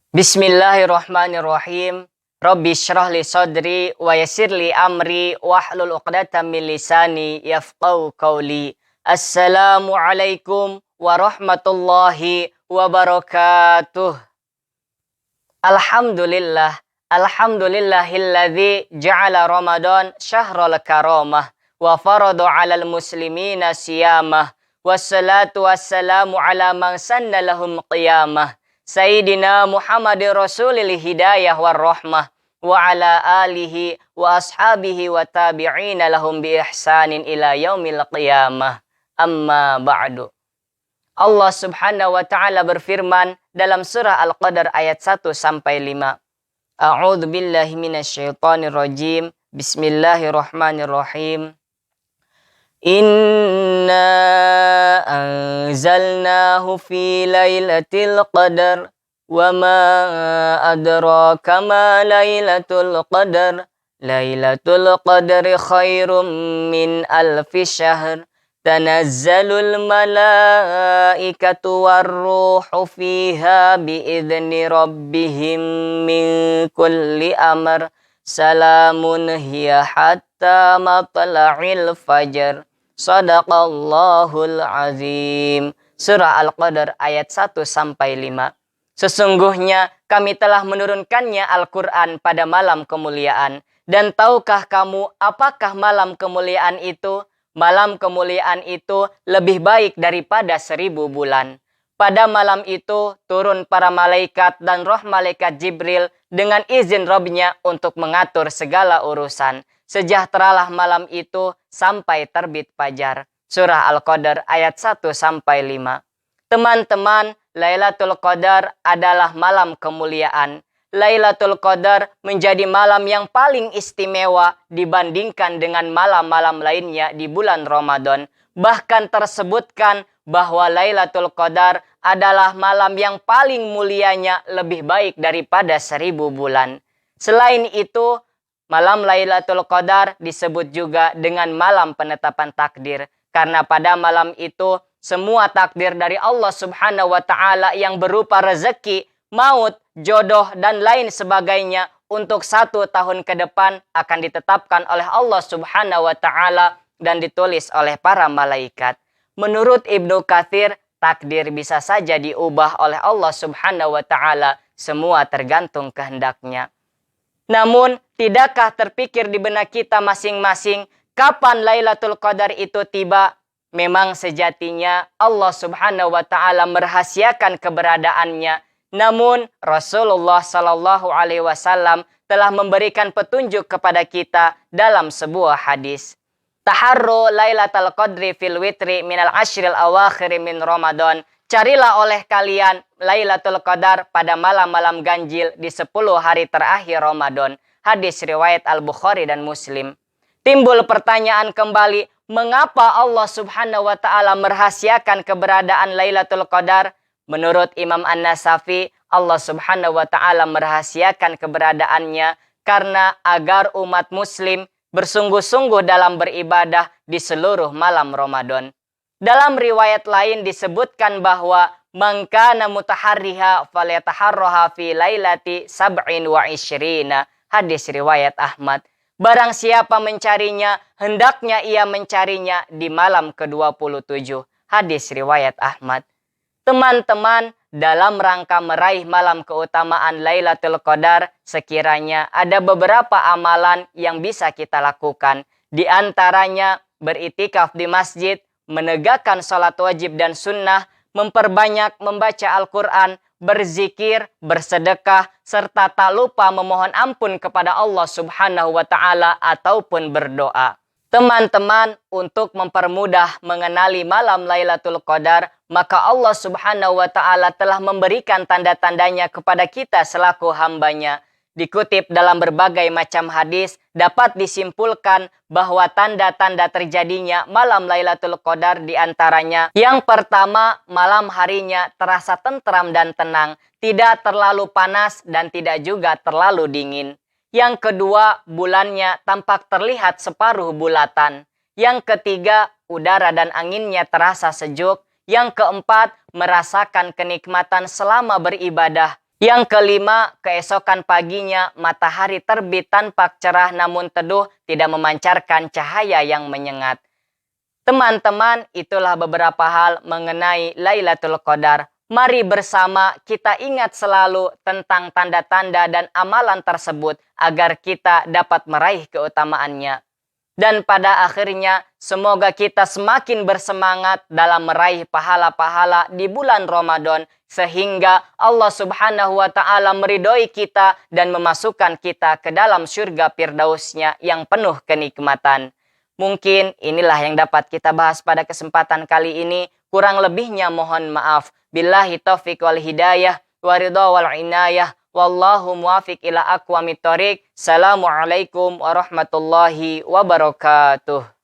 Bismillahirrahmanirrahim. Rabbi syrah li sadri wa yassir li amri wahlul 'uqdatam min lisani yafqahu qawli. Assalamualaikum warahmatullahi wabarakatuh. Alhamdulillahilladzi ja'ala Ramadan syahrul karamah wa farada 'alal muslimina siyamah. Wassalatu wassalamu ala man sanna lahum qiyamah. Sayyidina Muhammadir Rasulil Hidayah war Rahmah wa ala alihi wa ashabihi wa tabi'ina lahum bi ihsanin ila yaumil qiyamah. Amma ba'du. Allah Subhanahu wa taala berfirman dalam surah Al-Qadar ayat 1 sampai 5. A'udzu billahi minasyaitonir rajim. Bismillahirrahmanirrahim. Inna anzalnahu fi lailatul qadar wa ma adraka ma lailatul qadar. Lailatul qadri khairum min alfi syahr. Tanazzalul malaikatu warruhu fiha biidzni rabbihim min kulli amr. Salamun hiya hatta matla'il fajar. Shadaqallahul azim. Surah Al-Qadar ayat 1 sampai 5. Sesungguhnya kami telah menurunkannya Al-Quran pada malam kemuliaan. Dan tahukah kamu apakah malam kemuliaan itu? Malam kemuliaan itu lebih baik daripada 1000 bulan. Pada malam itu turun para malaikat dan roh malaikat Jibril dengan izin Rabb-Nya untuk mengatur segala urusan. Sejahteralah malam itu sampai terbit fajar. Surah Al-Qadar ayat 1 sampai 5. Teman-teman, Lailatul Qadar adalah malam kemuliaan. Lailatul Qadar menjadi malam yang paling istimewa dibandingkan dengan malam-malam lainnya di bulan Ramadan. Bahkan tersebutkan bahwa Lailatul Qadar adalah malam yang paling mulianya lebih baik daripada 1000 bulan. Selain itu, malam Lailatul Qadar disebut juga dengan malam penetapan takdir. Karena pada malam itu, semua takdir dari Allah Subhanahu wa ta'ala yang berupa rezeki, maut, jodoh, dan lain sebagainya untuk 1 tahun ke depan akan ditetapkan oleh Allah Subhanahu wa ta'ala dan ditulis oleh para malaikat. Menurut Ibnu Katsir, takdir bisa saja diubah oleh Allah Subhanahu wa ta'ala, semua tergantung kehendaknya. Namun, tidakkah terpikir di benak kita masing-masing kapan Lailatul Qadar itu tiba? Memang sejatinya Allah Subhanahu wa ta'ala merahasiakan keberadaannya. Namun, Rasulullah Sallallahu Alaihi Wasallam telah memberikan petunjuk kepada kita dalam sebuah hadis. Taharru Lailatul Qadri fil witri minal ashril awakhir min Ramadan. Carilah oleh kalian Lailatul Qadar pada malam-malam ganjil di 10 hari terakhir Ramadan. Hadis riwayat Al-Bukhari dan Muslim. Timbul pertanyaan kembali, mengapa Allah Subhanahu wa ta'ala merahasiakan keberadaan Lailatul Qadar? Menurut Imam An-Nasafi, Allah Subhanahu wa ta'ala merahasiakan keberadaannya karena agar umat muslim bersungguh-sungguh dalam beribadah di seluruh malam Ramadan. Dalam riwayat lain disebutkan bahwa man kana mutaharriha falyataharraha fi lailati sab'in wa isyrina. Hadis riwayat Ahmad. Barang siapa mencarinya, hendaknya ia mencarinya di malam ke-27. Hadis riwayat Ahmad. Teman-teman, dalam rangka meraih malam keutamaan Lailatul Qadar, sekiranya ada beberapa amalan yang bisa kita lakukan. Di antaranya beritikaf di masjid, menegakkan salat wajib dan sunnah, memperbanyak membaca Al-Quran, berzikir, bersedekah, serta tak lupa memohon ampun kepada Allah Subhanahu wa ta'ala ataupun berdoa. Teman-teman, untuk mempermudah mengenali malam Lailatul Qadar, maka Allah Subhanahu wa ta'ala telah memberikan tanda-tandanya kepada kita selaku hambanya. Dikutip dalam berbagai macam hadis, dapat disimpulkan bahwa tanda-tanda terjadinya malam Lailatul Qadar diantaranya. Yang pertama, malam harinya terasa tentram dan tenang, tidak terlalu panas dan tidak juga terlalu dingin. Yang kedua, bulannya tampak terlihat separuh bulatan. Yang ketiga, udara dan anginnya terasa sejuk. Yang keempat, merasakan kenikmatan selama beribadah. Yang kelima, keesokan paginya matahari terbit tanpa cerah namun teduh, tidak memancarkan cahaya yang menyengat. Teman-teman, itulah beberapa hal mengenai Lailatul Qadar. Mari bersama kita ingat selalu tentang tanda-tanda dan amalan tersebut agar kita dapat meraih keutamaannya. Dan pada akhirnya, semoga kita semakin bersemangat dalam meraih pahala-pahala di bulan Ramadan, sehingga Allah Subhanahu wa Ta'ala meridhoi kita dan memasukkan kita ke dalam surga Firdausnya yang penuh kenikmatan. Mungkin inilah yang dapat kita bahas pada kesempatan kali ini. Kurang lebihnya mohon maaf. Billahi taufiq wal hidayah, wa ridha wal inayah. Wallahu muwafiq ila aqwamit thoriq. Assalamualaikum warahmatullahi wabarakatuh.